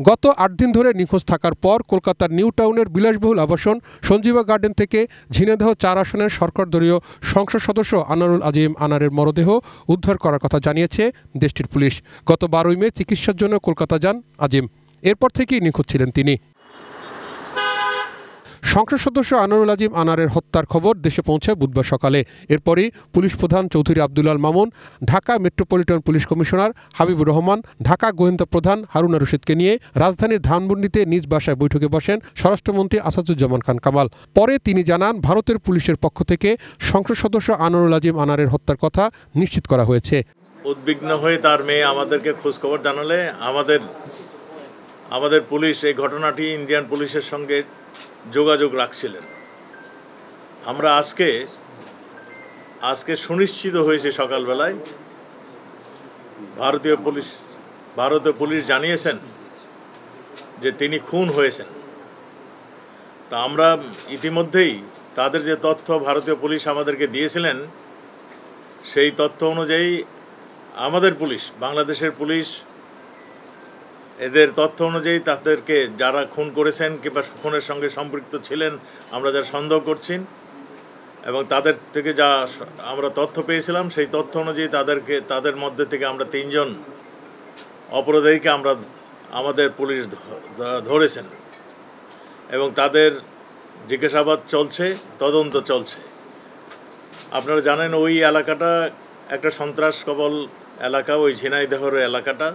গত ৮ দিন ধরে নিখোঁজ থাকার পর কলকাতার নিউ টাউনের বিলাসবহুল আবাসন সঞ্জীবা গার্ডেন থেকে ঝিনাইদহ ৪ আসনের সরকারদলীয় সংসদ সদস্য আনোয়ারুল আজিম আনারের মরদেহ উদ্ধার করার কথা জানিয়েছে দেশটির পুলিশ। গত ১২ মে চিকিৎসার জন্য কলকাতা যান আজিম। এরপর থেকেই নিখোঁজ ছিলেন তিনি। সংসদ সদস্য আনোয়ারুল আজিম আনারের হত্যার খবর দেশে পৌঁছে বুধবার সকালে। এরপরই পুলিশ প্রধান Chowdhury Abdul Al Mamun, Dhaka metropolitan police commissioner Habibur Rahman, Dhaka গোয়েন্দা প্রধান হারুনা রশিদকে নিয়ে রাজধানীর ধানমন্ডিতে নিজ বাসায় বৈঠকে বসেন স্বরাষ্ট্রমন্ত্রী আসাদুজ্জামান খান কামাল। পরে তিনি জানান, ভারতের পুলিশের পক্ষ থেকে সংসদ সদস্য আনোয়ারুল আজিম আনারের হত্যার কথা নিশ্চিত করা হয়েছে। উদ্বিগ্ন হয়ে তার মেয়ে আমাদেরকে খোঁজখবর জানালে আমাদের পুলিশ এই ঘটনাটি ইন্ডিয়ান পুলিশের সঙ্গে যোগাযোগ রাখছিলেন। আমরা আজকে সুনিশ্চিত হয়েছে সকালবেলায় ভারতীয় পুলিশ জানিয়েছেন যে তিনি খুন হয়েছেন। তা আমরা ইতিমধ্যেই তাদের যে তথ্য ভারতীয় পুলিশ আমাদেরকে দিয়েছিলেন সেই তথ্য অনুযায়ী আমাদের পুলিশ, বাংলাদেশের পুলিশ, এদের তথ্য অনুযায়ী তাদেরকে যারা খুন করেছেন কিংবা খুনের সঙ্গে সম্পৃক্ত ছিলেন আমরা যারা সন্দেহ করছি এবং তাদের থেকে যা আমরা তথ্য পেয়েছিলাম সেই তথ্য অনুযায়ী তাদের মধ্যে থেকে আমরা ৩ জন অপরাধীকে আমাদের পুলিশ ধরেছেন এবং তাদের জিজ্ঞাসাবাদ চলছে, তদন্ত চলছে। আপনারা জানেন ওই এলাকাটা একটা সন্ত্রাস কবল এলাকা, ওই ঝিনাইদহের এলাকাটা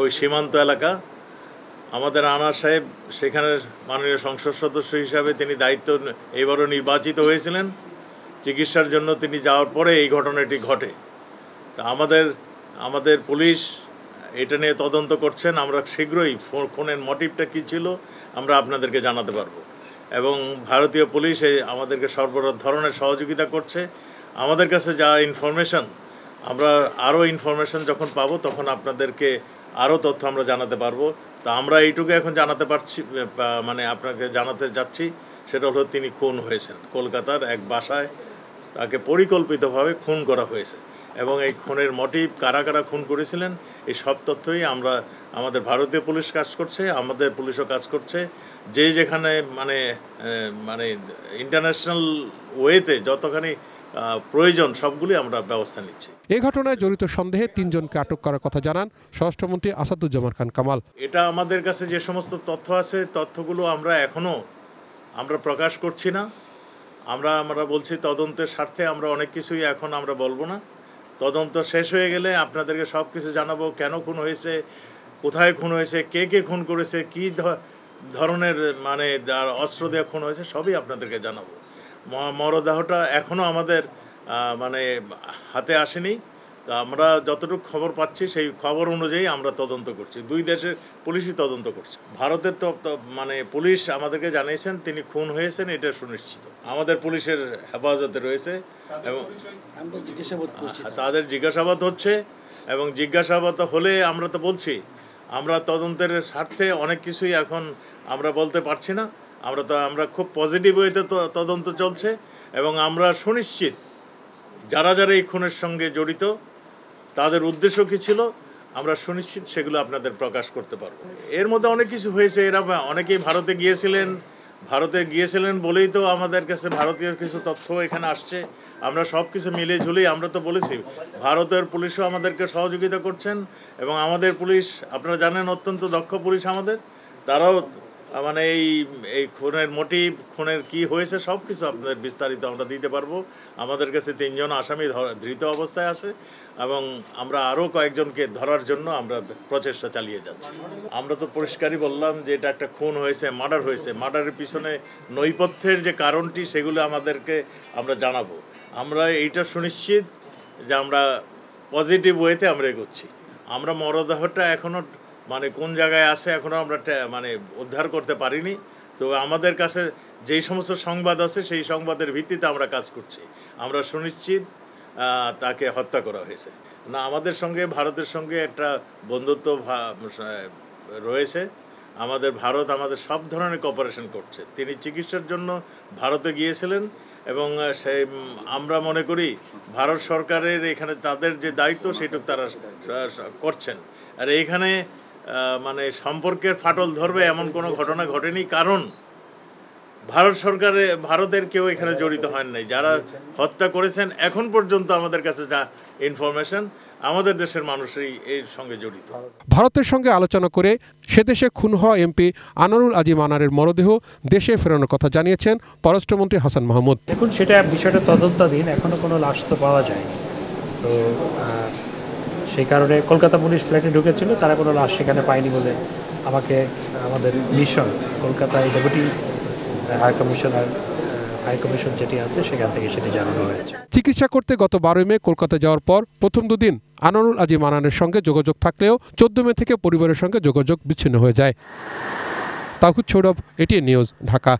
ওই সীমান্ত এলাকা। আমাদের আনার সাহেব সেখানের মাননীয় সংসদ সদস্য হিসাবে তিনি দায়িত্ব এবারও নির্বাচিত হয়েছিলেন। চিকিৎসার জন্য তিনি যাওয়ার পরে এই ঘটনাটি ঘটে। তা আমাদের পুলিশ এটা নিয়ে তদন্ত করছেন। আমরা শীঘ্রই খুনের মোটিভটা কী ছিল আমরা আপনাদেরকে জানাতে পারবো এবং ভারতীয় পুলিশ আমাদেরকে সর্ব ধরনের সহযোগিতা করছে। আমাদের কাছে যা ইনফরমেশন, আমরা আরও ইনফরমেশন যখন পাবো তখন আপনাদেরকে আরও তথ্য আমরা জানাতে পারবো। তা আমরা এইটুকু এখন জানাতে পারছি, আপনাকে জানাতে যাচ্ছি, সেটা হলো তিনি খুন হয়েছেন। কলকাতার এক বাসায় তাকে পরিকল্পিতভাবে খুন করা হয়েছে এবং এই খুনের মোটিভ, কারা কারা খুন করেছিলেন, এই সব তথ্যই আমাদের ভারতীয় পুলিশ কাজ করছে, আমাদের পুলিশও কাজ করছে। যেখানে মানে ইন্টারন্যাশনাল ওয়েতে যতখানি প্রয়োজন সবগুলি আমরা ব্যবস্থা নিচ্ছি। এই ঘটনায় জড়িত সন্দেহে 3 জনকে আটক করার কথা জানান স্বরাষ্ট্রমন্ত্রী আসাদুজ্জামান খান কামাল। এটা আমাদের কাছে যে সমস্ত তথ্য আছে তথ্যগুলো আমরা প্রকাশ করছি না। আমরা বলছি তদন্তের স্বার্থে আমরা অনেক কিছুই এখন আমরা বলবো না। তদন্ত শেষ হয়ে গেলে আপনাদেরকে সব কিছু জানাবো, কেন খুন হয়েছে, কোথায় খুন হয়েছে, কে খুন করেছে, কী ধরনের অস্ত্র দিয়ে খুন হয়েছে, সবই আপনাদেরকে জানাবো। মরদেহটা এখনও আমাদের হাতে আসেনি। তা আমরা যতটুকু খবর পাচ্ছি সেই খবর অনুযায়ী আমরা তদন্ত করছি। 2 দেশের পুলিশই তদন্ত করছে। ভারতের পুলিশ আমাদেরকে জানিয়েছেন তিনি খুন হয়েছেন, এটা সুনিশ্চিত। আমাদের পুলিশের হেফাজতে রয়েছে এবং তাদের জিজ্ঞাসাবাদ হচ্ছে এবং জিজ্ঞাসাবাদ হলে আমরা তো বলছি আমরা তদন্তের স্বার্থে অনেক কিছুই এখন আমরা বলতে পারছি না। আমরা খুব পজিটিভ ওয়েতে তদন্ত চলছে এবং আমরা সুনিশ্চিত যারা এই খুনের সঙ্গে জড়িত তাদের উদ্দেশ্য কী ছিল আমরা সুনিশ্চিত সেগুলো আপনাদের প্রকাশ করতে পারবো। এর মধ্যে অনেক কিছু হয়েছে। এরা অনেকেই ভারতে গিয়েছিলেন বলেই তো আমাদের কাছে ভারতীয় কিছু তথ্য এখানে আসছে। আমরা সব কিছু মিলে ঝুলেই আমরা তো বলেছি ভারতের পুলিশও আমাদেরকে সহযোগিতা করছেন এবং আমাদের পুলিশ আপনারা জানেন অত্যন্ত দক্ষ পুলিশ আমাদের। তারাও এই খুনের মোটিভ, খুনের কি হয়েছে সব কিছু আপনাদের বিস্তারিত আমরা দিতে পারবো। আমাদের কাছে 3 জন আসামি ধৃত অবস্থায় আছে এবং আমরা আরও কয়েকজনকে ধরার জন্য আমরা প্রচেষ্টা চালিয়ে যাচ্ছি। আমরা তো পরিষ্কারই বললাম যে এটা একটা খুন হয়েছে, মার্ডার হয়েছে। মার্ডারের পিছনে নৈপথ্যের যে কারণটি সেগুলো আমরা জানাবো। আমরা এইটা সুনিশ্চিত যে আমরা পজিটিভ ওয়েতে আমরা এগোচ্ছি। আমরা মরদেহটা এখনও কোন জায়গায় আছে এখনও আমরা উদ্ধার করতে পারিনি। তো আমাদের কাছে যেই সমস্ত সংবাদ আছে সেই সংবাদের ভিত্তিতে আমরা কাজ করছি। আমরা সুনিশ্চিত তাকে হত্যা করা হয়েছে না। আমাদের সঙ্গে ভারতের সঙ্গে একটা বন্ধুত্ব রয়েছে। ভারত আমাদের সব ধরনের কোঅপারেশন করছে। তিনি চিকিৎসার জন্য ভারতে গিয়েছিলেন এবং আমরা মনে করি ভারত সরকারের এখানে তাদের যে দায়িত্ব সেটুকু তারা করছেন। আর এইখানে মানে সম্পর্কের ফাটল ধরবে এমন কোনো ঘটনা ঘটেনি, কারণ ভারতের কেউ এখানে জড়িত হন নাই। যারা হত্যা করেছেন এখন পর্যন্ত আমাদের কাছে যা ইনফরমেশন, আমাদের দেশের মানুষই এর সঙ্গে জড়িত। ভারতের সঙ্গে আলোচনা করে সেদেশে খুন হওয়া এমপি আনোয়ারুল আজিম আনারের মরদেহ দেশে ফেরানোর কথা জানিয়েছেন পররাষ্ট্রমন্ত্রী হাসান মাহমুদ। দেখুন, বিষয়টা তদন্তাধীন, এখনো কোনো লাশ তো পাওয়া যায়নি। তো সেই কারণে কলকাতা পুলিশ ফ্ল্যাটে ঢুকেছিল, তারা কোনো লাশ সেখানে পায়নি বলে আমাকে আমাদের মিশন কলকাতায় ডেপুটি হাই কমিশন যেটি আছে সেখান থেকে সেটি জানানো হয়েছে। চিকিৎসা করতে গত 12 মে কলকাতা যাওয়ার পর প্রথম দুদিন আনোয়ারুল আজিম আনারের সঙ্গে যোগাযোগ থাকলেও 14 মে থেকে পরিবারের সঙ্গে যোগাযোগ বিচ্ছিন্ন হয়ে যায়। তাওহিদ সৌরভ, এটিএন নিউজ, ঢাকা।